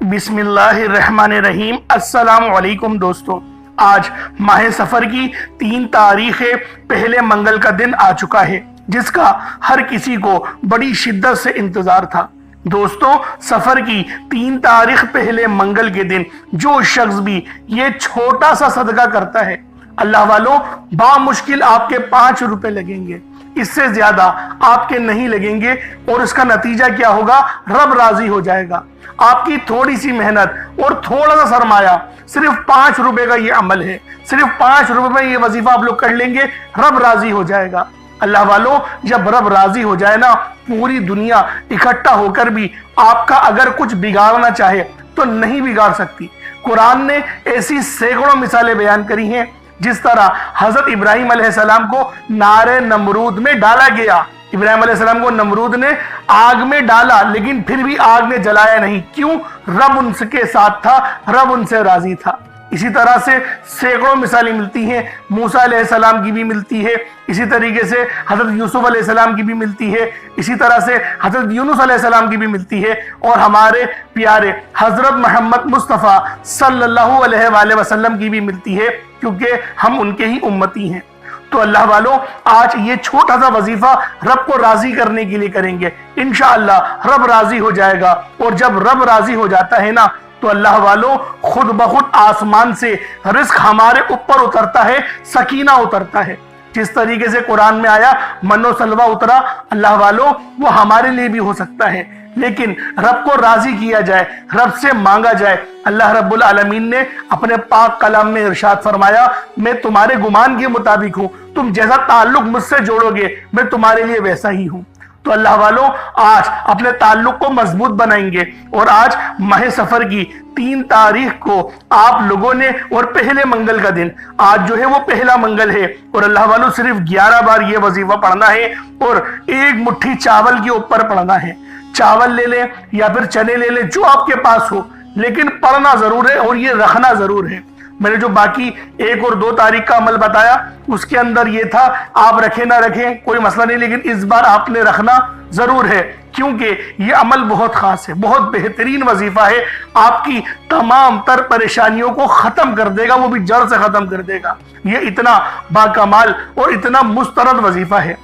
बिस्मिल्लाहिर्रहमानिर्रहीम। अस्सलाम वालेकुम दोस्तों, आज माह सफर की 3 तारीख पहले मंगल का दिन आ चुका है, जिसका हर किसी को बड़ी शिद्दत से इंतजार था। दोस्तों, सफर की 3 तारीख पहले मंगल के दिन जो शख्स भी ये छोटा सा सदका करता है, अल्लाह वालों, बामुश्किल आपके 5 रुपए लगेंगे, इससे ज्यादा आपके नहीं लगेंगे। और इसका नतीजा क्या होगा? रब राजी हो जाएगा। आपकी थोड़ी सी मेहनत और थोड़ा सा सरमाया, सिर्फ 5 रुपए का ये अमल है, सिर्फ 5 रुपए में ये वजीफा आप लोग कर लेंगे, रब राजी हो जाएगा। अल्लाह वालों, जब रब राजी हो जाए ना, पूरी दुनिया इकट्ठा होकर भी आपका अगर कुछ बिगाड़ना चाहे तो नहीं बिगाड़ सकती। कुरान ने ऐसी सैकड़ों मिसालें बयान करी हैं। जिस तरह हजरत इब्राहिम अलैहिस्सलाम को नारे नमरूद में डाला गया, इब्राहिम अलैहिस्सलाम को नमरूद ने आग में डाला, लेकिन फिर भी आग ने जलाया नहीं। क्यों? रब उनके साथ था, रब उनसे राजी था। इसी तरह से सैकड़ों मिसालें मिलती हैं। मूसा अलैहिस्सलाम की भी मिलती है, इसी तरीके से हजरत यूसुफ अलैहिस्सलाम की भी मिलती है, इसी तरह से हजरत यूनुस अलैहिस्सलाम की भी मिलती है, और हमारे प्यारे हजरत मोहम्मद मुस्तफ़ा सल्लल्लाहु अलैहि वसल्लम की भी मिलती है, क्योंकि हम उनके ही उम्मती हैं। तो अल्लाह वालों, आज ये छोटा सा वजीफा रब को राजी करने के लिए करेंगे। इंशाअल्लाह रब राजी हो जाएगा, और जब रब राजी हो जाता है ना, तो अल्लाह वालों, खुद बखुद आसमान से रिस्क हमारे ऊपर उतरता है, सकीना उतरता है। जिस तरीके से कुरान में आया मन्नो सलवा उतरा, अल्लाह वालों, वो हमारे लिए भी हो सकता है, लेकिन रब को राजी किया जाए, रब से मांगा जाए। अल्लाह रब्बुल आलमीन ने अपने पाक कलाम में इरशाद फरमाया, मैं तुम्हारे गुमान के मुताबिक हूं, तुम जैसा ताल्लुक मुझसे जोड़ोगे मैं तुम्हारे लिए वैसा ही हूं। तो अल्लाह वालों, आज अपने ताल्लुक को मजबूत बनाएंगे, और आज माह सफर की 3 तारीख को आप लोगों ने, और पहले मंगल का दिन आज जो है वो पहला मंगल है, और अल्लाह वालों सिर्फ 11 बार ये वजीफा पढ़ना है, और एक मुट्ठी चावल के ऊपर पढ़ना है। चावल ले लें या फिर चने ले लें, जो आपके पास हो, लेकिन पढ़ना जरूर है और ये रखना जरूर है। मैंने जो बाकी 1 और 2 तारीख का अमल बताया, उसके अंदर ये था, आप रखें ना रखें कोई मसला नहीं, लेकिन इस बार आपने रखना जरूर है, क्योंकि ये अमल बहुत खास है, बहुत बेहतरीन वजीफा है। आपकी तमाम तर परेशानियों को खत्म कर देगा, वो भी जड़ से खत्म कर देगा। ये इतना बाकमाल और इतना मुस्तरद वजीफा है।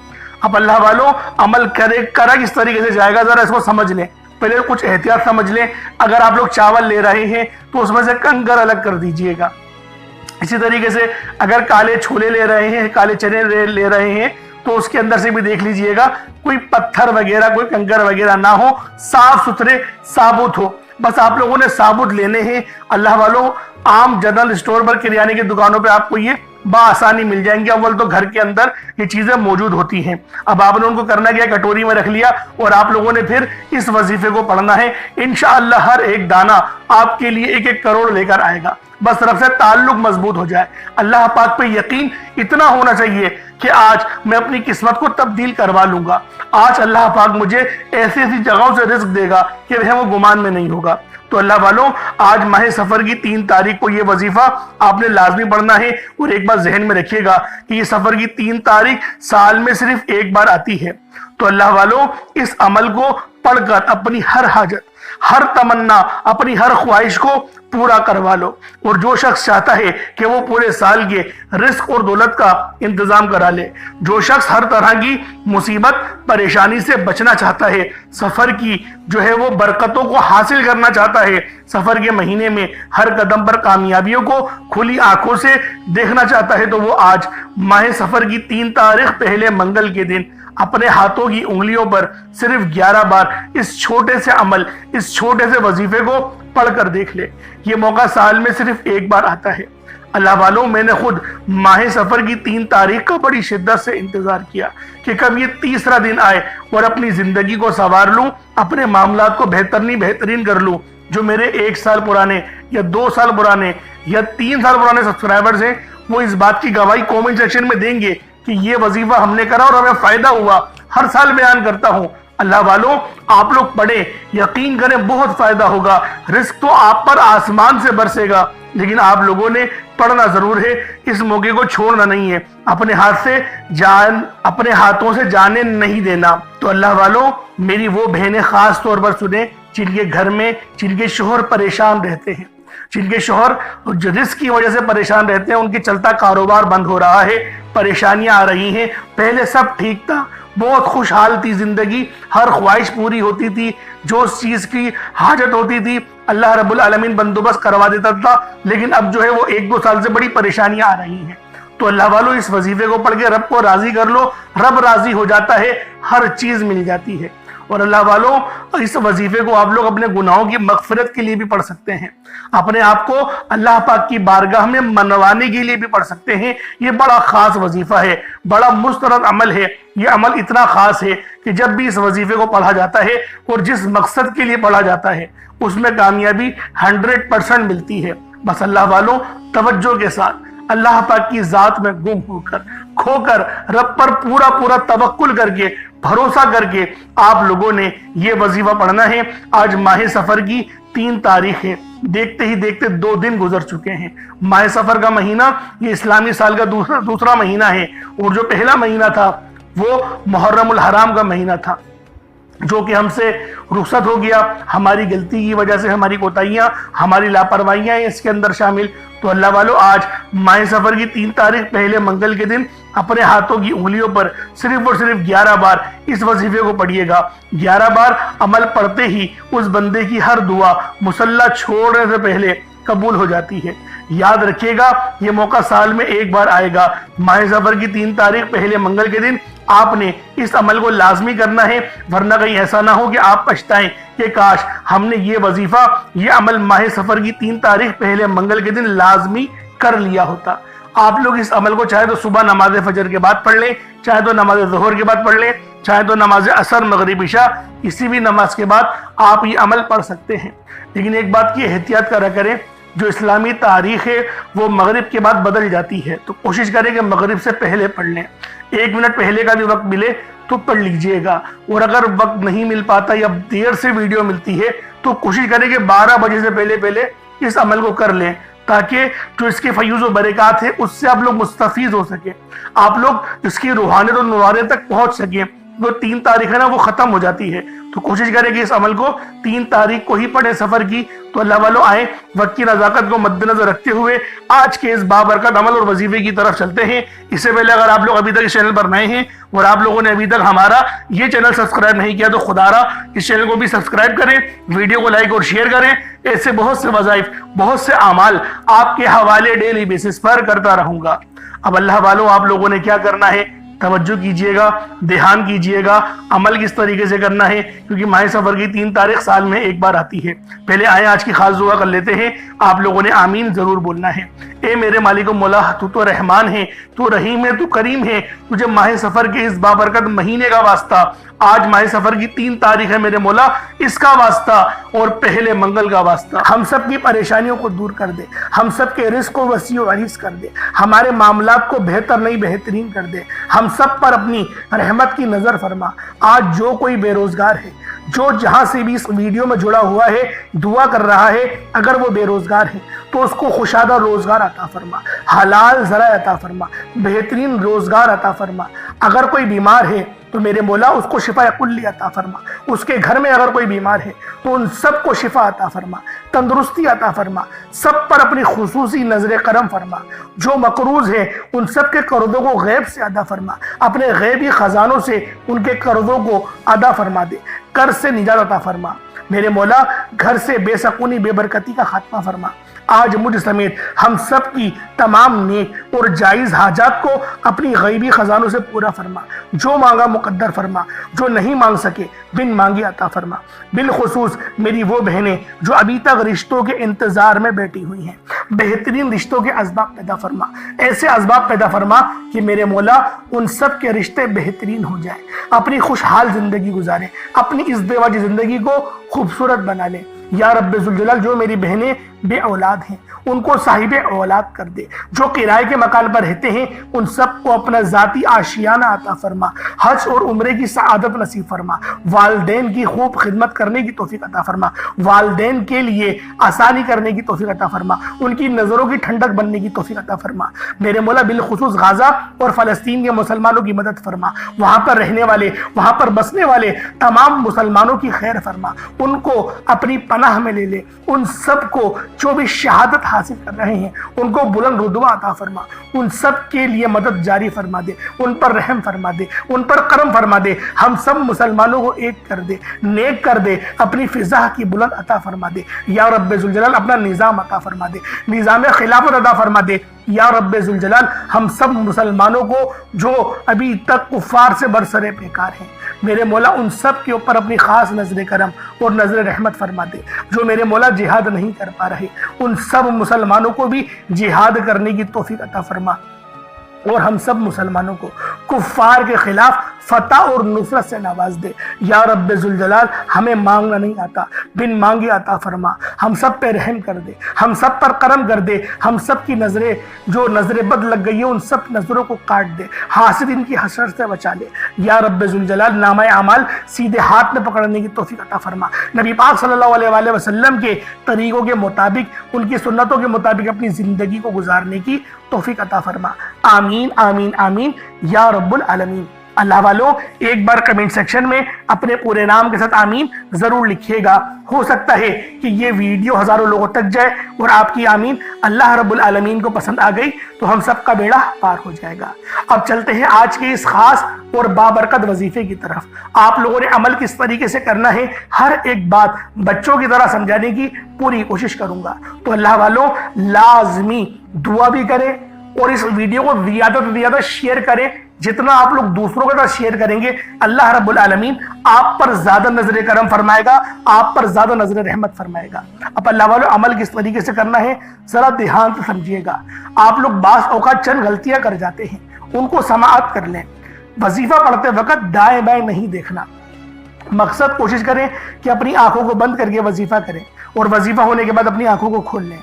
अब अल्लाह वालों, अमल करा किस तरीके से जाएगा, जरा इसको समझ लें। पहले कुछ एहतियात समझ लें। अगर आप लोग चावल ले रहे हैं तो उसमें से कंकर अलग कर दीजिएगा। इसी तरीके से अगर काले छोले ले रहे हैं, काले चने ले रहे हैं, तो उसके अंदर से भी देख लीजिएगा कोई पत्थर वगैरह, कोई कंकर वगैरह ना हो, साफ सुथरे साबुत हो। बस आप लोगों ने साबुत लेने हैं। अल्लाह वालों, आम जनरल स्टोर पर, किराने की दुकानों पे आपको ये बआसानी मिल जाएंगे। अव्वल तो घर के अंदर ये चीजें मौजूद होती हैं। अब आपने उनको करना क्या, कटोरी में रख लिया, और आप लोगों ने फिर इस वजीफे को पढ़ना है। इंशाअल्लाह हर एक दाना आपके लिए 1-1 करोड़ लेकर आएगा। बस रब से ताल्लुक मजबूत हो जाए। अल्लाह पाक पे यकीन इतना होना चाहिए कि आज मैं अपनी किस्मत को तब्दील करवा लूंगा। आज अल्लाह पाक मुझे ऐसी ऐसी जगहों से रिस्क देगा कि वह वो गुमान में नहीं होगा। तो अल्लाह वालों, आज माह सफर की 3 तारीख को ये वजीफा आपने लाजमी पढ़ना है। और एक बात जहन में रखिएगा कि ये सफर की 3 तारीख साल में सिर्फ 1 बार आती है। तो अल्लाह वालों, इस अमल को पढ़कर अपनी हर हाजत, हर तमन्ना, अपनी हर ख्वाहिश को पूरा करवा लो। और जो शख्स चाहता है कि वो पूरे साल के रिस्क और दौलत का इंतजाम करा ले, जो शख्स हर तरह की मुसीबत परेशानी से बचना चाहता है, सफर की जो है वो बरकतों को हासिल करना चाहता है, सफर के महीने में हर कदम पर कामयाबियों को खुली आंखों से देखना चाहता है, तो वो आज माह सफर की 3 तारीख पहले मंगल के दिन अपने हाथों की उंगलियों पर सिर्फ 11 बार इस छोटे से अमल, इस छोटे से वजीफे को पढ़कर देख ले। ये मौका साल में सिर्फ 1 बार आता है। अल्लाह वालों, मैंने खुद माह सफर की 3 तारीख का बड़ी शिद्दत से इंतजार किया कि कब ये तीसरा दिन आए और अपनी जिंदगी को संवार लूं, अपने मामलात को बेहतरीन कर लूं। जो मेरे 1 साल पुराने या 2 साल पुराने या 3 साल पुराने सब्सक्राइबर्स हैं, वो इस बात की गवाही कमेंट सेक्शन में देंगे कि ये वजीफा हमने करा और हमें फायदा हुआ। हर साल बयान करता हूं। अल्लाह वालों, आप लोग पढ़े, यकीन करें बहुत फायदा होगा। रिस्क तो आप पर आसमान से बरसेगा, लेकिन आप लोगों ने पढ़ना जरूर है। इस मौके को छोड़ना नहीं है, अपने हाथों से जाने नहीं देना। तो अल्लाह वालों, मेरी वो बहनें खास तौर पर सुने جن کے گھر میں جن کے شوہر پریشان رہتے ہیں، جن کے شوہر رزق کی وجہ سے پریشان رہتے ہیں، ان کے چلتا کاروبار بند ہو رہا ہے، پریشانیاں آ رہی ہیں، پہلے سب ٹھیک تھا، بہت خوشحال تھی زندگی، ہر خواہش پوری ہوتی تھی، جو اس چیز کی حاجت ہوتی تھی اللہ رب العالمین بندوبست کروا دیتا تھا، لیکن اب جو ہے وہ 1-2 سال سے بڑی پریشانیاں آ رہی ہیں۔ تو اللہ والو اس وظیفے کو پڑھ کے رب کو راضی کر لو، رب راضی ہو جاتا ہے، ہر چیز مل جاتی ہے۔ اور اللہ والو اس وظیفے کو آپ لوگ اپنے گناہوں کی مغفرت کے لیے بھی پڑھ سکتے ہیں، اپنے آپ کو اللہ پاک کی بارگاہ میں منوانے کے لیے بھی پڑھ سکتے ہیں۔ یہ بڑا خاص وظیفہ ہے، بڑا مسترد عمل ہے، یہ عمل اتنا خاص ہے کہ جب بھی اس وظیفے کو پڑھا جاتا ہے اور جس مقصد کے لیے پڑھا جاتا ہے اس میں کامیابی 100% ملتی ہے۔ بس اللہ والوں توجہ کے ساتھ اللہ پاک کی ذات میں گم ہو کر کھو کر رب پر پورا توکل کر کے بھروسہ کر کے آپ لوگوں نے یہ وظیفہ پڑھنا ہے۔ آج ماہ سفر کی 3 تاریخ ہے، دیکھتے ہی دیکھتے 2 دن گزر چکے ہیں۔ ماہ سفر کا مہینہ یہ اسلامی سال کا دوسرا مہینہ ہے، اور جو پہلا مہینہ تھا وہ محرم الحرام کا مہینہ تھا، جو کہ ہم سے رخصت ہو گیا، ہماری غلطی کی وجہ سے، ہماری کوتاہیاں، ہماری لاپرواہیاں ہیں اس کے اندر شامل۔ تو اللہ والو آج ماہ سفر کی 3 تاریخ پہلے منگل کے دن اپنے ہاتھوں کی انگلیوں پر صرف اور صرف 11 بار اس وظیفے کو پڑھیے گا۔ 11 بار عمل پڑھتے ہی اس بندے کی ہر دعا مصلی چھوڑنے سے پہلے قبول ہو جاتی ہے۔ یاد رکھیے گا یہ موقع سال میں 1 بار آئے گا۔ ماہ سفر کی 3 تاریخ پہلے منگل کے دن آپ نے اس عمل کو لازمی کرنا ہے، ورنہ کہیں ایسا نہ ہو کہ آپ پچھتائیں کہ کاش ہم نے یہ وظیفہ، یہ عمل ماہ سفر کی 3 تاریخ پہلے منگل کے دن لازمی کر لیا ہوتا۔ آپ لوگ اس عمل کو چاہے تو صبح نماز فجر کے بعد پڑھ لیں، چاہے تو نماز ظہر کے بعد پڑھ لیں، چاہے تو نماز عصر مغرب عشاء کسی بھی نماز کے بعد آپ یہ عمل پڑھ سکتے ہیں۔ لیکن ایک بات کی احتیاط کرا کریں، جو اسلامی تاریخ ہے وہ مغرب کے بعد بدل جاتی ہے، تو کوشش کریں کہ مغرب سے پہلے پڑھ لیں۔ 1 منٹ پہلے کا بھی وقت ملے تو پڑھ لیجئے گا، اور اگر وقت نہیں مل پاتا یا دیر سے ویڈیو ملتی ہے تو کوشش کریں کہ 12 بجے سے پہلے اس عمل کو کر لیں، تاکہ جو اس کے فیوز و برکات ہے اس سے آپ لوگ مستفیض ہو سکیں، آپ لوگ اس کی روحانیت و نوارے تک پہنچ سکیں۔ وہ 3 تاریخ ہے نا وہ ختم ہو جاتی ہے، تو کوشش کریں کہ اس عمل کو 3 تاریخ کو ہی پڑھیں سفر کی۔ تو اللہ والوں آئیں وقت کی نزاکت کو مد نظر رکھتے ہوئے آج کے اس بابرکت عمل اور وظیفے کی طرف چلتے ہیں۔ اس سے پہلے اگر آپ لوگ ابھی تک اس چینل پر نئے ہیں اور آپ لوگوں نے ابھی تک ہمارا یہ چینل سبسکرائب نہیں کیا تو خدا را اس چینل کو بھی سبسکرائب کریں، ویڈیو کو لائک اور شیئر کریں۔ ایسے بہت سے وظائف، بہت سے اعمال آپ کے حوالے ڈیلی بیسس پر کرتا رہوں گا۔ اب اللہ والوں آپ لوگوں نے کیا کرنا ہے، توجہ کیجئے گا، دھیان کیجئے گا، عمل کس طریقے سے کرنا ہے، کیونکہ ماہ سفر کی 3 تاریخ سال میں 1 بار آتی ہے۔ پہلے آئیں آج کی خاص دعا کر لیتے ہیں، آپ لوگوں نے آمین ضرور بولنا ہے۔ اے میرے مالک و مولا، تو تو رحمان ہے، تو رحیم ہے، تو کریم ہے، تجھے ماہ سفر کے اس بابرکت مہینے کا واسطہ، آج ماہ سفر کی 3 تاریخ ہے میرے مولا، اس کا واسطہ اور پہلے منگل کا واسطہ ہم سب کی پریشانیوں کو دور کر دے، ہم سب کے رزق کو وسیع و عریض کر دے، ہمارے معاملات کو بہتر نہیں بہترین کر دے، ہم سب پر اپنی رحمت کی نظر فرما۔ آج جو کوئی بے روزگار ہے، جو جہاں سے بھی اس ویڈیو میں جڑا ہوا ہے دعا کر رہا ہے، اگر وہ بے روزگار ہے تو اس کو خوشادہ روزگار عطا فرما، حلال ذرائع عطا فرما، بہترین روزگار عطا فرما۔ اگر کوئی بیمار ہے تو میرے مولا اس کو شفا کلی عطا فرما، اس کے گھر میں اگر کوئی بیمار ہے تو ان سب کو شفا عطا فرما، تندرستی عطا فرما، سب پر اپنی خصوصی نظر کرم فرما۔ جو مقروض ہیں ان سب کے قرضوں کو غیب سے ادا فرما، اپنے غیبی خزانوں سے ان کے قرضوں کو ادا فرما دے، قرض سے نجات عطا فرما۔ میرے مولا گھر سے بے سکونی بے برکتی کا خاتمہ فرما۔ آج مجھ سمیت ہم سب کی تمام نیک اور جائز حاجات کو اپنی غیبی خزانوں سے پورا فرما، جو مانگا مقدر فرما، جو نہیں مانگ سکے بن مانگے عطا فرما۔ بالخصوص میری وہ بہنیں جو ابھی تک رشتوں کے انتظار میں بیٹھی ہوئی ہیں، بہترین رشتوں کے اسباب پیدا فرما، ایسے اسباب پیدا فرما کہ میرے مولا ان سب کے رشتے بہترین ہو جائیں، اپنی خوشحال زندگی گزاریں، اپنی اس بے وجہ زندگی کو خوبصورت بنا لیں۔ یا رب ذوالجلال جو میری بہنیں بے اولاد ہیں ان کو صاحب اولاد کر دے، جو کرائے کے مکان پر رہتے ہیں ان سب کو اپنا ذاتی آشیانہ عطا فرما، حج اور عمرے کی سعادت نصیب فرما، والدین کی خوب خدمت کرنے کی توفیق عطا فرما، والدین کے لیے آسانی کرنے کی توفیق عطا فرما، ان کی نظروں کی ٹھنڈک بننے کی توفیق عطا فرما۔ میرے مولا بالخصوص غزہ اور فلسطین کے مسلمانوں کی مدد فرما، وہاں پر رہنے والے، وہاں پر بسنے والے تمام مسلمانوں کی خیر فرما، ان کو اپنی پناہ میں لے لے، ان سب کو جو بھی شہادت حاصل کر رہے ہیں ان کو بلند رتبہ عطا فرما، ان سب کے لیے مدد جاری فرما دے، ان پر رحم فرما دے، ان پر کرم فرما دے، ہم سب مسلمانوں کو ایک کر دے، نیک کر دے، اپنی فضا کی بلند عطا فرما دے یا رب ذوالجلال، اپنا نظام عطا فرما دے، نظام خلافت عطا فرما دے یا رب ذوالجلال۔ ہم سب مسلمانوں کو جو ابھی تک کفار سے برسر پیکار ہیں میرے مولا ان سب کے اوپر اپنی خاص نظر کرم اور نظر رحمت فرما دے، جو میرے مولا جہاد نہیں کر پا رہے ان سب مسلمانوں کو بھی جہاد کرنے کی توفیق عطا فرما، اور ہم سب مسلمانوں کو کفار کے خلاف فتح اور نصرت سے نواز دے یا رب ذوالجلال۔ ہمیں مانگنا نہیں آتا، بن مانگے عطا فرما، ہم سب پہ رحم کر دے، ہم سب پر کرم کر دے، ہم سب کی نظریں جو نظر بد لگ گئی ہیں ان سب نظروں کو کاٹ دے، حاسد ان کی حسرت سے بچا لے یا رب ذوالجلال۔ نامہ اعمال سیدھے ہاتھ میں پکڑنے کی توفیق عطا فرما، نبی پاک صلی اللہ علیہ وآلہ وسلم کے طریقوں کے مطابق، ان کی سنتوں کے مطابق اپنی زندگی کو گزارنے کی توفیق عطا فرما، آمین آمین آمین یا رب العالمین۔ اللہ والوں ایک بار کمنٹ سیکشن میں اپنے پورے نام کے ساتھ آمین ضرور لکھیے گا، ہو سکتا ہے کہ یہ ویڈیو ہزاروں لوگوں تک جائے اور آپ کی آمین اللہ رب العالمین کو پسند آ گئی تو ہم سب کا بیڑا پار ہو جائے گا۔ اب چلتے ہیں آج کے اس خاص اور بابرکت وظیفے کی طرف۔ آپ لوگوں نے عمل کس طریقے سے کرنا ہے ہر ایک بات بچوں کی طرح سمجھانے کی پوری کوشش کروں گا، تو اللہ والوں لازمی دعا بھی کریں اور اس ویڈیو کو زیادہ سے زیادہ شیئر کریں، جتنا آپ لوگ دوسروں کے ساتھ شیئر کریں گے اللہ رب العالمین آپ پر زیادہ نظر کرم فرمائے گا، آپ پر زیادہ نظر رحمت فرمائے گا۔ اب اللہ والوں عمل کس طریقے سے کرنا ہے ذرا دھیان سے سمجھیے گا۔ آپ لوگ بعض اوقات چند غلطیاں کر جاتے ہیں، ان کو سماعت کر لیں۔ وظیفہ پڑھتے وقت دائیں بائیں نہیں دیکھنا، مقصد کوشش کریں کہ اپنی آنکھوں کو بند کر کے وظیفہ کریں اور وظیفہ ہونے کے بعد اپنی آنکھوں کو کھول لیں،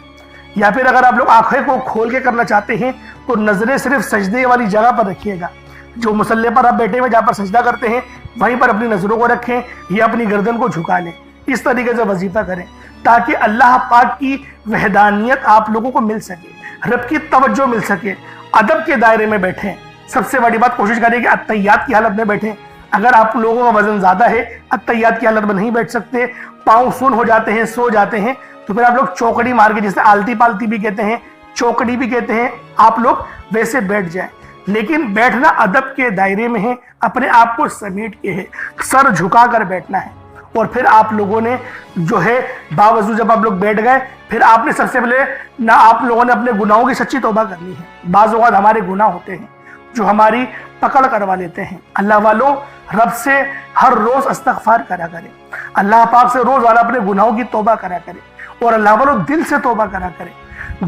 یا پھر اگر آپ لوگ آنکھیں کو کھول کے کرنا چاہتے ہیں تو نظریں صرف سجدے والی جگہ پر رکھیے گا، جو مصلی پر آپ بیٹھے ہوئے جہاں پر سجدہ کرتے ہیں وہیں پر اپنی نظروں کو رکھیں یا اپنی گردن کو جھکا لیں۔ اس طریقے سے وظیفہ کریں تاکہ اللہ پاک کی وحدانیت آپ لوگوں کو مل سکے، رب کی توجہ مل سکے، ادب کے دائرے میں بیٹھیں۔ سب سے بڑی بات کوشش کریں کہ اتحیات کی حالت میں بیٹھیں۔ اگر آپ لوگوں کا وزن زیادہ ہے اتحیات کی حالت میں نہیں بیٹھ سکتے، پاؤں سن ہو جاتے ہیں، سو جاتے ہیں، تو پھر آپ لوگ چوکڑی مار کے، جسے آلتی پالتی بھی کہتے ہیں، چوکڑی بھی کہتے ہیں، آپ لوگ ویسے بیٹھ جائیں۔ لیکن بیٹھنا ادب کے دائرے میں ہے، اپنے آپ کو سمیٹ کے ہے، سر جھکا کر بیٹھنا ہے۔ اور پھر آپ لوگوں نے جو ہے باوضو جب آپ لوگ بیٹھ گئے پھر آپ نے سب سے پہلے نہ آپ لوگوں نے اپنے گناہوں کی سچی توبہ کرنی ہے۔ بعض اوقات ہمارے گناہ ہوتے ہیں جو ہماری پکڑ کروا لیتے ہیں۔ اللہ والوں رب سے ہر روز استغفار کرا کرے، اللہ پاک سے روزانہ اپنے گناہوں کی توبہ کرا کرے، اور اللہ والوں دل سے توبہ کرا کرے۔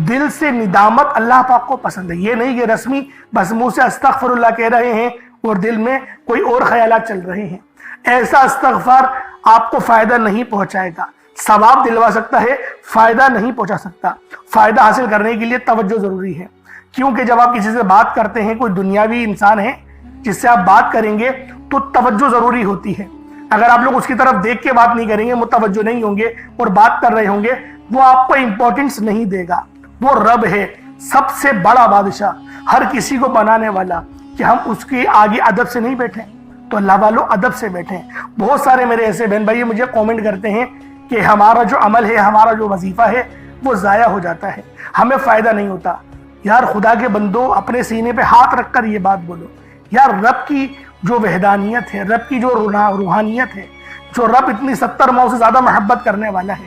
دل سے ندامت اللہ پاک کو پسند ہے، یہ نہیں کہ رسمی بس منہ سے استغفر اللہ کہہ رہے ہیں اور دل میں کوئی اور خیالات چل رہے ہیں۔ ایسا استغفار آپ کو فائدہ نہیں پہنچائے گا، ثواب دلوا سکتا ہے، فائدہ نہیں پہنچا سکتا۔ فائدہ حاصل کرنے کے لیے توجہ ضروری ہے، کیونکہ جب آپ کسی سے بات کرتے ہیں، کوئی دنیاوی انسان ہے جس سے آپ بات کریں گے تو توجہ ضروری ہوتی ہے۔ اگر آپ لوگ اس کی طرف دیکھ کے بات نہیں کریں گے، متوجہ نہیں ہوں گے اور بات کر رہے ہوں گے، وہ آپ کو امپورٹنس نہیں دے گا۔ وہ رب ہے، سب سے بڑا بادشاہ، ہر کسی کو بنانے والا، کہ ہم اس کے آگے ادب سے نہیں بیٹھیں۔ تو اللہ والوں ادب سے بیٹھیں۔ بہت سارے میرے ایسے بہن بھائی مجھے کومنٹ کرتے ہیں کہ ہمارا جو عمل ہے، ہمارا جو وظیفہ ہے وہ ضائع ہو جاتا ہے، ہمیں فائدہ نہیں ہوتا۔ یار خدا کے بندو، اپنے سینے پہ ہاتھ رکھ کر یہ بات بولو، یار رب کی جو وحدانیت ہے، رب کی جو روحانیت ہے، جو رب اتنی 70 ماؤں سے زیادہ محبت کرنے والا ہے،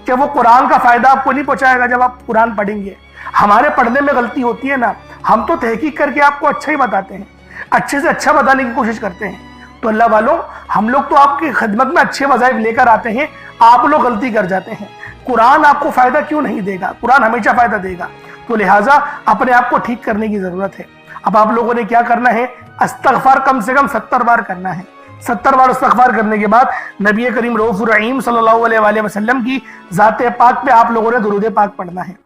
کہ وہ قرآن کا فائدہ آپ کو نہیں پہنچائے گا جب آپ قرآن پڑھیں گے۔ ہمارے پڑھنے میں غلطی ہوتی ہے نا، ہم تو تحقیق کر کے آپ کو اچھا ہی بتاتے ہیں، اچھے سے اچھا بتانے کی کوشش کرتے ہیں۔ تو اللہ والوں ہم لوگ تو آپ کی خدمت میں اچھے وظائف لے کر آتے ہیں، آپ لوگ غلطی کر جاتے ہیں۔ قرآن آپ کو فائدہ کیوں نہیں دے گا؟ قرآن ہمیشہ فائدہ دے گا۔ تو لہٰذا اپنے آپ کو ٹھیک کرنے کی ضرورت ہے۔ اب آپ لوگوں نے کیا کرنا ہے؟ استغفار کم سے کم 70 بار کرنا ہے، 70 बार इस्तग़फ़ार करने के बाद नबी करीम रऊफ़ रहीम सल्लल्लाहु अलैहि वसल्लम की ज़ात पाक पे आप लोगों ने दुरूद पाक पढ़ना है।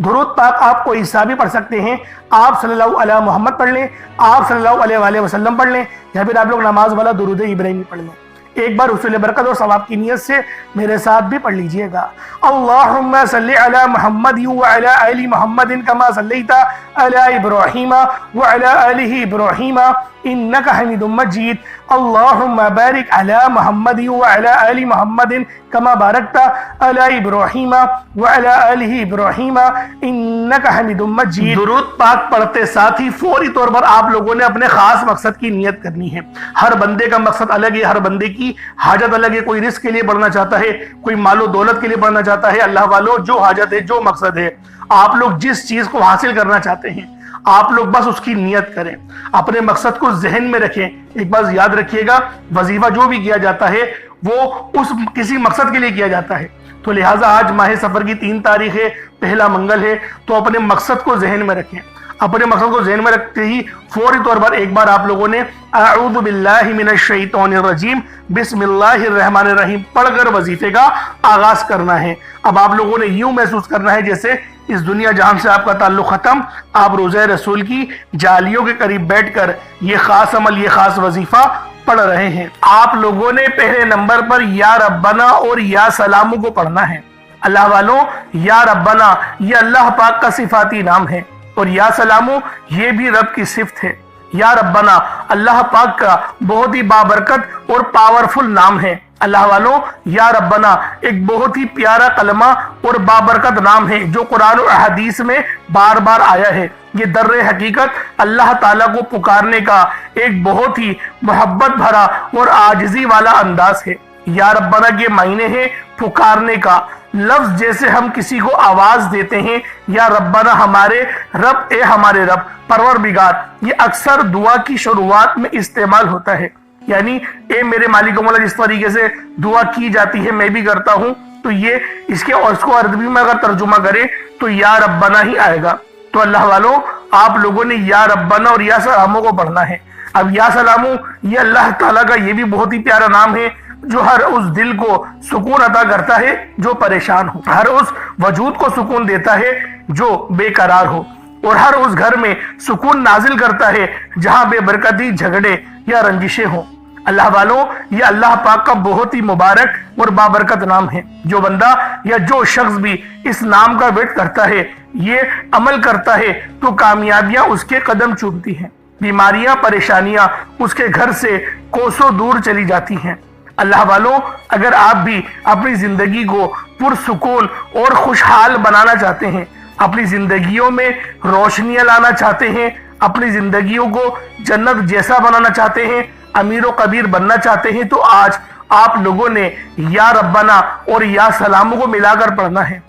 दुरूद पाक आप कोई सा भी पढ़ सकते हैं, आप सल्लल्लाहु अलैहि मोहम्मद पढ़ लें, आप सल्लल्लाहु अलैहि वसल्लम पढ़ लें, या फिर आप लोग नमाज वाला दुरूद इब्राहिमी पढ़ लें। एक बार हुसूल बरकत और सवाब की नियत से मेरे साथ भी पढ़ लीजिएगा। अल्लाहुम्मा सल्लि अला मुहम्मद व अला आलि मुहम्मदिन कमा सल्लैता अला इब्राहीम व अला आलि इब्राहीम इन्नका हमीदुम मजीद। अल्लाहुम्मा बारिक अला मुहम्मद व अला आलि मुहम्मदिन कमा बारकता अला इब्राहीम व अला आलि इब्राहीम इन्नका हमीदुम मजीद। दुरूद पाक पढ़ते साथ ही फौरी तौर पर आप लोगों ने अपने खास मकसद की नियत करनी है। हर बंदे का मकसद अलग है, हर बंदे की हाजत अलग है। कोई रिस्क के लिए पढ़ना चाहता है, कोई मालो दौलत के लिए पढ़ना चाहता है। अल्लाह वालों, जो हाजत है, जो मकसद है, आप लोग जिस चीज को हासिल करना चाहते हैं, आप लोग बस उसकी नियत करें, अपने मकसद को जहन में रखें। एक बात याद रखिएगा, वजीफा जो भी किया जाता है वो उस किसी मकसद के लिए किया जाता है। तो लिहाजा आज माह सफर की 3 तारीख है, पहला मंगल है, तो अपने मकसद को जहन में रखें। अपने मकसद को जहन में रखते ही फौरी तौर पर एक बार आप लोगों ने अऊज़ु बिल्लाहि मिनश शैतानिर रजीम बिस्मिल्लाहिर रहमानिर रहीम पढ़कर वजीफे का आगाज करना है। अब आप लोगों ने यूं महसूस करना है जैसे इस दुनिया जहां से आपका ताल्लुक खत्म, आप रोज़े रसूल की जालियों के करीब बैठकर ये खास अमल, ये खास वजीफा पढ़ रहे हैं। आप लोगों ने पहले नंबर पर या रब्बना और या सलामू को पढ़ना है। अल्लाह वालों, या रब्बना ये अल्लाह पाक का सिफाती नाम है और या सलामू ये भी रब की सिफ्त है। या रब्बना अल्लाह पाक का बहुत ही बाबरकत और पावरफुल नाम है। अल्लाह वालों, या रब्बना एक बहुत ही प्यारा कलमा और बाबरकत नाम है जो कुरान और हदीस में बार बार आया है। ये दर्रे हकीकत अल्लाह ताला को पुकारने का एक बहुत ही मोहब्बत भरा और आजिज़ी वाला अंदाज है। या रब्बना के मायने है पुकारने का। लफ्ज जैसे हम किसी को आवाज देते हैं, या रब्बना हमारे रब, ए हमारे रब, परवरदिगार, ये अक्सर दुआ की शुरुआत में इस्तेमाल होता है। यानी ए मेरे मालिक मौला, जिस तरीके से दुआ की जाती है मैं भी करता हूं, तो ये इसके और इसको अरबी में अगर तर्जुमा करें तो या रब्बना ही आएगा। तो अल्लाह वालों, आप लोगों ने या रब्बना और या सलामो को पढ़ना है। अब या सलामो ये अल्लाह ताला का ये भी बहुत ही प्यारा नाम है जो हर उस दिल को सुकून अता करता है जो परेशान हो, हर उस वजूद को सुकून देता है जो बेकरार हो, और हर उस घर में सुकून नाजिल करता है जहां बेबरकती, झगड़े या रंजिशें हो। अल्लाह वालों, ये अल्लाह पाक का बहुत ही मुबारक और बाबरकत नाम है। जो बंदा या जो शख्स भी इस नाम का विर्द करता है, ये अमल करता है, तो कामयाबियां उसके कदम चूमती हैं, बीमारियां, परेशानियां उसके घर से कोसों दूर चली जाती हैं। अल्लाह वालों, अगर आप भी अपनी जिंदगी को पुरसुकून और खुशहाल बनाना चाहते हैं, अपनी जिंदगियों में रोशनियां लाना चाहते हैं, अपनी जिंदगियों को जन्नत जैसा बनाना चाहते हैं, अमीर व कबीर बनना चाहते हैं, तो आज आप लोगों ने या रब्बना और या सलामो को मिलाकर पढ़ना है।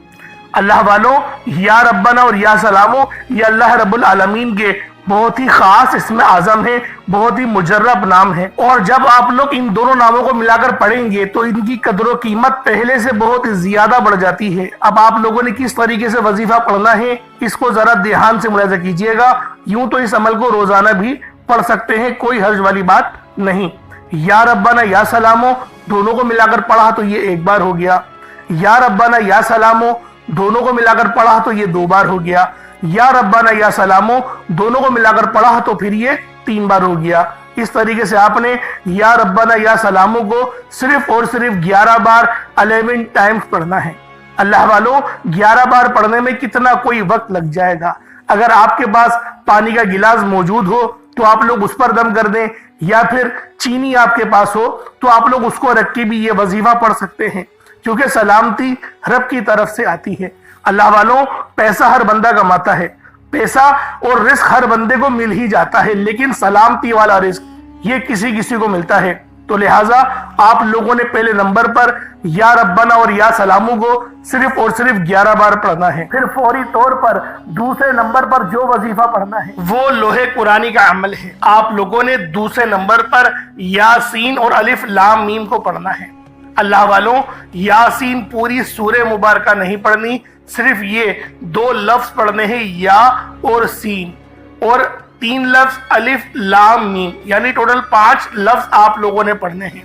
अल्लाह वालों, या रब्बना और या सलामो ये अल्लाह रब्बुल आलमीन के बहुत ही खास इसमें आजम है, बहुत ही मुजर्रब नाम है। और जब आप लोग इन दोनों नामों को मिलाकर पढ़ेंगे तो इनकी कदर व कीमत पहले से बहुत ज्यादा बढ़ जाती है। अब आप लोगों ने किस तरीके से वजीफा पढ़ना है, इसको जरा ध्यान से मुलाहिजा कीजिएगा। यूं तो इस अमल को रोजाना भी पढ़ सकते हैं, कोई हर्ज वाली बात नहीं। या रब्बाना या सलामो दोनों को मिलाकर पढ़ा तो ये एक बार हो गया। या रब्बाना या सलामो दोनों को मिलाकर पढ़ा तो ये 2 बार हो गया। या रब्बाना या सलामो दोनों को मिलाकर पढ़ा तो फिर ये 3 बार हो गया। इस तरीके से आपने या रब्बाना या सलामो को सिर्फ और सिर्फ 11 बार 11 टाइम्स पढ़ना है। अल्लाह वालों, 11 बार पढ़ने में कितना कोई वक्त लग जाएगा। अगर आपके पास पानी का गिलास मौजूद हो तो आप लोग उस पर दम कर दें, या फिर चीनी आपके पास हो तो आप लोग उसको रख के भी ये वजीफा पढ़ सकते हैं, क्योंकि सलामती रब की तरफ से आती है। अल्लाह वालों, पैसा हर बंदा कमाता है, पैसा और रिस्क हर बंदे को मिल ही जाता है, लेकिन सलामती वाला रिस्क ये किसी किसी को मिलता है। तो लिहाजा आप लोगों ने पहले नंबर पर या रब्बना और या सलामू को सिर्फ और सिर्फ 11 बार पढ़ना है। फिर फौरी तौर पर दूसरे नंबर पर जो वजीफा पढ़ना है वो लोहे कुरानी का अमल है। आप लोगों ने दूसरे नंबर पर यासीन और अलिफ लाम मीम को पढ़ना है। अल्लाह वालों, यासीन पूरी सूरह मुबारका नहीं पढ़नी, सिर्फ ये 2 लफ्ज पढ़ने हैं, या और सीन, और तीन लफ्ज अलिफ लाम मीम, यानी टोटल 5 लफ्ज आप लोगों ने पढ़ने हैं।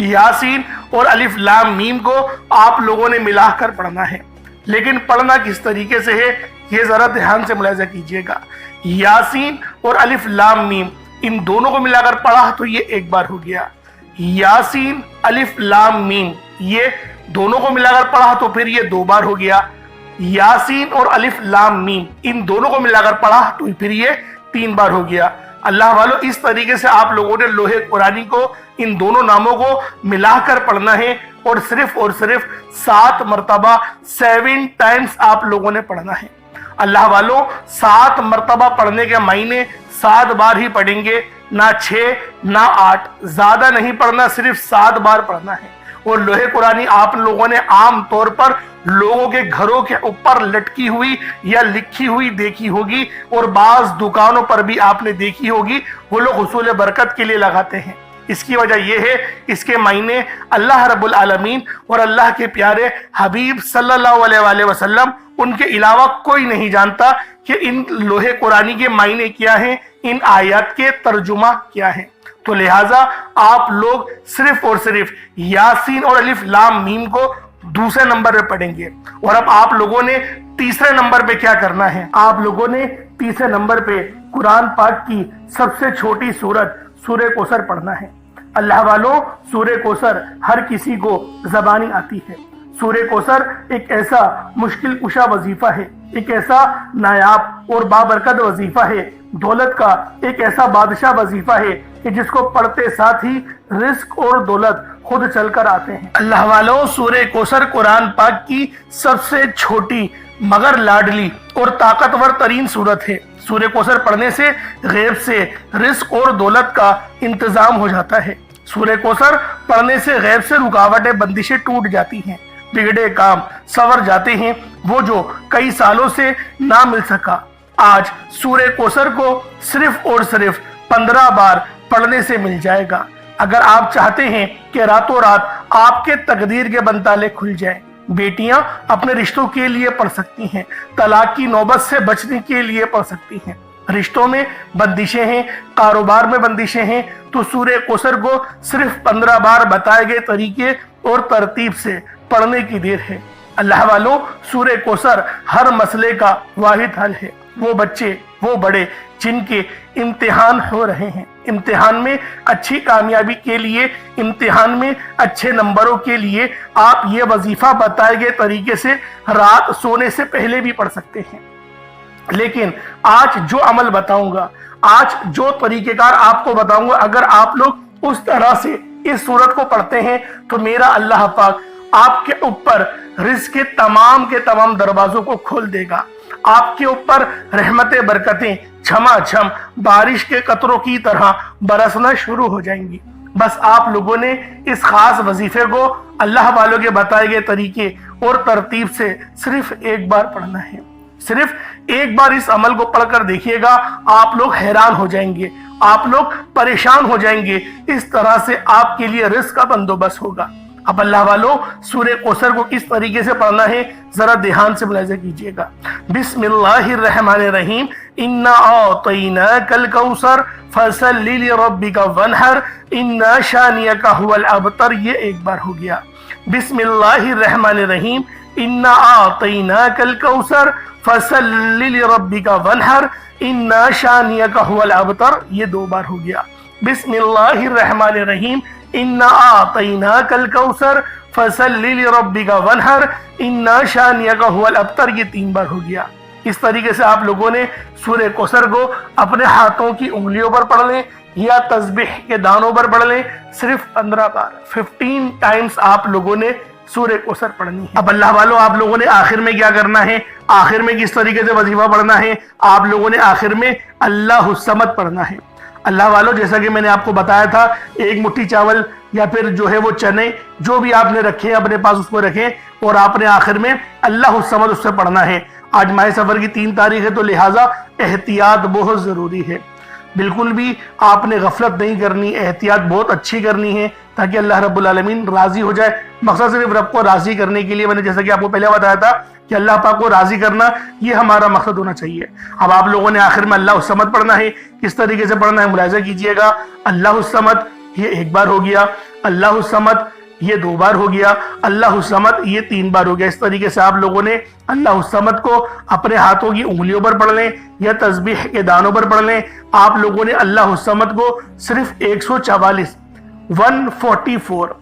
यासीन और अलिफ लाम मीम को आप लोगों ने मिलाकर पढ़ना है, लेकिन पढ़ना किस तरीके से है ये जरा ध्यान से मुलाहिजा कीजिएगा। यासीन और अलिफ लाम मीम इन दोनों को मिलाकर पढ़ा तो ये एक बार हो गया। यासीन अलिफ लाम मीम ये दोनों को मिलाकर पढ़ा तो फिर ये 2 बार हो गया। यासीन और अलिफ लाम मीम इन दोनों को मिलाकर पढ़ा तो फिर ये 3 बार हो गया। अल्लाह वालों, इस तरीके से आप लोगों ने लोहे कुरानी को इन दोनों नामों को मिलाकर पढ़ना है और सिर्फ 7 मरतबा 7 टाइम्स आप लोगों ने पढ़ना है। अल्लाह वालों, 7 मरतबा पढ़ने के मायने 7 बार ही पढ़ेंगे, ना 6 ना 8, ज्यादा नहीं पढ़ना, सिर्फ 7 बार पढ़ना है। और लोहे कुरानी आप लोगों ने आम तौर पर लोगों के घरों के ऊपर लटकी हुई या लिखी हुई देखी होगी, और बाज दुकानों पर भी आपने देखी होगी, वो लोग हुसूल बरकत के लिए लगाते हैं। इसकी वजह यह है, इसके मायने अल्लाह रब्बुल आलमीन और अल्लाह के प्यारे हबीब सल्लल्लाहु अलैहि वसल्लम उनके अलावा कोई नहीं जानता कि इन लोहे कुरानी के मायने क्या हैं, इन आयत के तर्जुमा क्या है। तो लिहाजा आप लोग सिर्फ और सिर्फ यासीन और अलिफ लाम मीम को दूसरे नंबर पे पढ़ेंगे। और अब आप लोगों ने तीसरे नंबर पे क्या करना है, आप लोगों ने तीसरे नंबर पे कुरान पाक की सबसे छोटी सूरत सूरह कौसर पढ़ना है। अल्लाह वालों, सूरह कौसर हर किसी को ज़बानी आती है। सूरह कौसर एक ऐसा मुश्किल कुशा वजीफा है, एक ऐसा नायाब और बाबरकत वजीफा है, दौलत का एक ऐसा बादशाह वजीफा है कि जिसको पढ़ते साथ ही रिस्क और दौलत खुद चलकर आते हैं। अल्लाह वालों, सूरह कौसर कुरान पाक की सबसे छोटी मगर लाडली और ताकतवर तरीन सूरत है। सूरह कौसर पढ़ने से गैब से रिस्क और दौलत का इंतजाम हो जाता है। सूरह कौसर पढ़ने से गैब से रुकावटें बंदिशें टूट जाती हैं, बिगड़े काम संवर जाते हैं, वो जो कई सालों से ना मिल सका आज सूरह कौसर को सिर्फ और सिर्फ 15 बार पढ़ने से मिल जाएगा। अगर आप चाहते हैं कि रातों रात आपके तकदीर के बनताले खुल जाए, बेटियां अपने रिश्तों के लिए पढ़ सकती हैं, तलाक की नौबत से बचने के लिए पढ़ सकती हैं, रिश्तों में बंदिशें हैं, कारोबार में बंदिशें हैं, तो सूरह कौसर को सिर्फ 15 बार बताए गए तरीके और तरतीब से पढ़ने की देर है। अल्लाह वालों, सूरह कौसर हर मसले का वाहिद हल है। वो बच्चे, वो बड़े जिनके इम्तिहान हो रहे हैं, इम्तिहान में अच्छी कामयाबी के लिए, इम्तिहान में अच्छे नंबरों के लिए आप ये वजीफा बताए गए तरीके से रात सोने से पहले भी पढ़ सकते हैं। लेकिन आज जो अमल बताऊंगा, आज जो तरीकेकार आपको बताऊंगा, अगर आप लोग उस तरह से इस सूरत को पढ़ते हैं तो मेरा अल्लाह पाक आपके ऊपर रिज़्क़ के तमाम दरवाजों को खोल देगा। आपके ऊपर रहमतें बरकतें झमाझम बारिश के कतरों की तरह बरसना शुरू हो जाएंगी। बस आप लोगों ने इस खास वजीफे को अल्लाह वालों के बताए गए तरीके और तरतीब से सिर्फ एक बार पढ़ना है। सिर्फ एक बार इस अमल को पढ़कर देखिएगा, आप लोग हैरान हो जाएंगे, आप लोग परेशान हो जाएंगे। इस तरह से आपके लिए रिज़्क़ का बंदोबस्त होगा। अब अल्लाह वालों, सूरह कौसर को किस तरीके से पढ़ना है जरा ध्यान से मुलाहिजा कीजिएगा। बिस्मिल्लाहिर्रहमानिर्रहीम, इन्ना अअतैनाकल कौसर फसल्लि लिरब्बिका वन्हर इन्ना शानियका हुवल अबतर, ये एक बार हो गया। बिस्मिल्लाहिर्रहमानिर्रहीम, इन्ना अअतैनाकल कौसर फसल्लि लिरब्बिका वन्हर इन्ना शानियका हुवल अबतर, ये 2 बार हो गया। बिस्मिल्लाहिर्रहमानिर्रहीम, इन्ना आतैनाकल कौसर फसल्लि लिरब्बिका वन्हर इन्ना शानियका हुवल अबतर, ये 3 बार हो गया। इस तरीके से आप लोगों ने सूरह कौसर को अपने हाथों की उंगलियों पर पढ़ लें या तस्बीह के दानों पर पढ़ लें, सिर्फ 15 बार 15 टाइम्स आप लोगों ने सूरह कौसर पढ़नी है। अब अल्लाह वालों, आप लोगों ने आखिर में क्या करना है, आखिर में किस तरीके से वजीफा पढ़ना है, आप लोगों ने आखिर में अल्लाहुस समद पढ़ना है। अल्लाह वालों, जैसा कि मैंने आपको बताया था, एक मुट्ठी चावल या फिर जो है वो चने जो भी आपने रखे अपने पास उसको रखें और आपने आखिर में अल्लाहुस समद उससे पढ़ना है। आज माह सफर की 3 तारीख है, तो लिहाजा एहतियात बहुत ज़रूरी है। बिल्कुल भी आपने गफलत नहीं करनी, एहतियात बहुत अच्छी करनी है تاکہ اللہ رب العالمین راضی ہو جائے. مقصد صرف رب کو راضی کرنے کے لیے، میں نے جیسا کہ آپ کو پہلے بتایا تھا کہ اللہ پاک کو راضی کرنا یہ ہمارا مقصد ہونا چاہیے. اب آپ لوگوں نے آخر میں اللہ الصمد پڑھنا ہے. کس طریقے سے پڑھنا ہے ملاحظہ کیجئے گا. اللہ الصمد یہ ایک بار ہو گیا، اللہ الصمد یہ دو بار ہو گیا، اللہ الصمد یہ تین بار ہو گیا. اس طریقے سے آپ لوگوں نے اللہ الصمد کو اپنے ہاتھوں کی انگلیوں پر پڑھ لیں یا تسبیح کے دانوں پر پڑھ لیں. آپ لوگوں نے اللہ الصمد کو صرف 144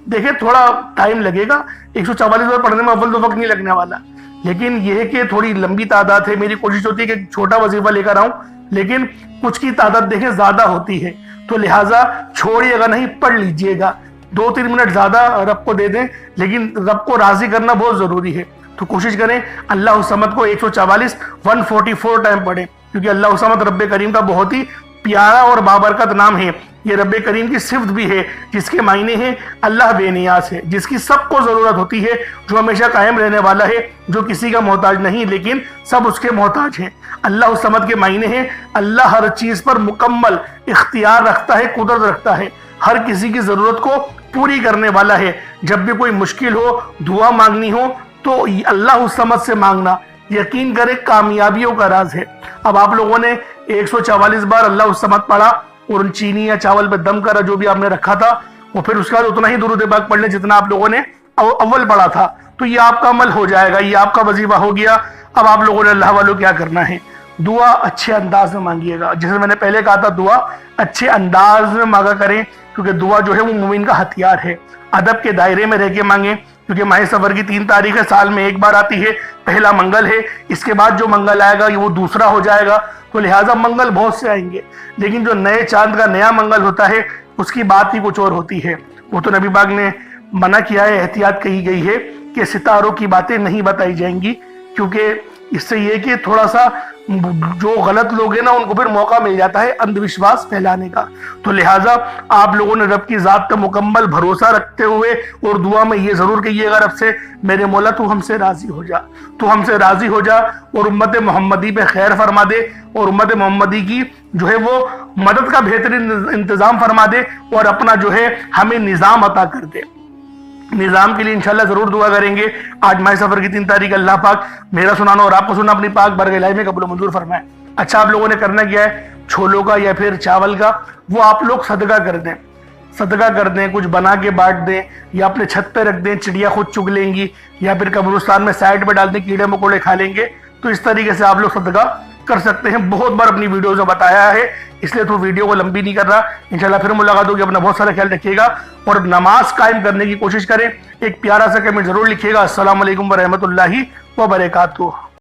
دیکھیں تھوڑا ٹائم لگے گا. 144 بار پڑھنے میں اول تو وقت نہیں لگنے والا، لیکن یہ ہے کہ تھوڑی لمبی تعداد ہے. میری کوشش ہوتی ہے کہ چھوٹا وظیفہ لے کر آؤں، لیکن کچھ کی تعداد دیکھیں زیادہ ہوتی ہے، تو لہٰذا چھوڑیے گا نہیں، پڑھ لیجئے گا. 2-3 منٹ زیادہ رب کو دے دیں، لیکن رب کو راضی کرنا بہت ضروری ہے. تو کوشش کریں اللہ الصمد کو 144 ٹائم پڑھیں، کیونکہ اللہ الصمد رب کریم کا بہت ہی پیارا اور بابرکت نام ہے. یہ رب کریم کی صفت بھی ہے، جس کے معنی ہیں اللہ بے نیاز ہے، جس کی سب کو ضرورت ہوتی ہے، جو ہمیشہ قائم رہنے والا ہے، جو کسی کا محتاج نہیں لیکن سب اس کے محتاج ہیں. اللہ الصمد کے معنی ہیں اللہ ہر چیز پر مکمل اختیار رکھتا ہے، قدرت رکھتا ہے، ہر کسی کی ضرورت کو پوری کرنے والا ہے. جب بھی کوئی مشکل ہو، دعا مانگنی ہو تو اللہ الصمد سے مانگنا یقین کرے کامیابیوں کا راز ہے. اب آپ لوگوں نے 144 بار اللہ الصمد پڑھا اور ان چینی یا چاول پہ دم کرا جو بھی آپ نے رکھا تھا، اور پھر اس کے بعد اتنا ہی درود پاک پڑھ لیں جتنا آپ لوگوں نے اول پڑھا تھا. تو یہ آپ کا عمل ہو جائے گا، یہ آپ کا وظیفہ ہو گیا. اب آپ لوگوں نے اللہ والوں کیا کرنا ہے، دعا اچھے انداز میں مانگیے گا. جیسے میں نے پہلے کہا تھا دعا اچھے انداز میں مانگا کریں، کیونکہ دعا جو ہے وہ مومن کا ہتھیار ہے. ادب کے دائرے میں رہ کے مانگیں، کیونکہ ماہ سفر کی 3 تاریخیں سال میں ایک بار آتی ہے. پہلا منگل ہے، اس کے بعد جو منگل آئے گا وہ دوسرا ہو جائے گا. تو لہٰذا منگل بہت سے آئیں گے، لیکن جو نئے چاند کا نیا منگل ہوتا ہے اس کی بات ہی کچھ اور ہوتی ہے. وہ تو نبی پاک نے منع کیا ہے، احتیاط کہی گئی ہے کہ ستاروں کی باتیں نہیں بتائی جائیں گی، کیونکہ اس سے یہ کہ تھوڑا سا جو غلط لوگ ہیں نا ان کو پھر موقع مل جاتا ہے اندھ وشواس پھیلانے کا. تو لہٰذا آپ لوگوں نے رب کی ذات کا مکمل بھروسہ رکھتے ہوئے اور دعا میں یہ ضرور کہیے گا رب سے میرے مولا تو ہم سے راضی ہو جا، تو ہم سے راضی ہو جا اور امت محمدی پہ خیر فرما دے، اور امت محمدی کی جو ہے وہ مدد کا بہترین انتظام فرما دے، اور اپنا جو ہے ہمیں نظام عطا کر دے. نظام کے لیے انشاءاللہ ضرور دعا کریں گے. آج ماہ سفر کی 3 تاریخ اللہ پاک میرا سنانا اور آپ کو سننا اپنی پاک برگ الہی میں قبول و منظور فرمائے. اچھا آپ لوگوں نے کرنا کیا ہے، چھولوں کا یا پھر چاول کا وہ آپ لوگ صدقہ کر دیں، صدقہ کر دیں، کچھ بنا کے بانٹ دیں یا اپنے چھت پہ رکھ دیں، چڑیا خود چگ لیں گی، یا پھر قبرستان میں سائڈ پہ ڈال دیں، کیڑے مکوڑے کھا لیں گے. تو اس طریقے سے آپ لوگ صدقہ کر سکتے ہیں. بہت بار اپنی ویڈیوز میں بتایا ہے، اس لیے تو ویڈیو کو لمبی نہیں کر رہا. انشاءاللہ پھر ملاقات ہوگی. اپنا بہت سارا خیال رکھیے گا اور نماز قائم کرنے کی کوشش کریں. ایک پیارا سا کمنٹ ضرور لکھیے گا. السلام علیکم ورحمۃ اللہ وبرکاتہ.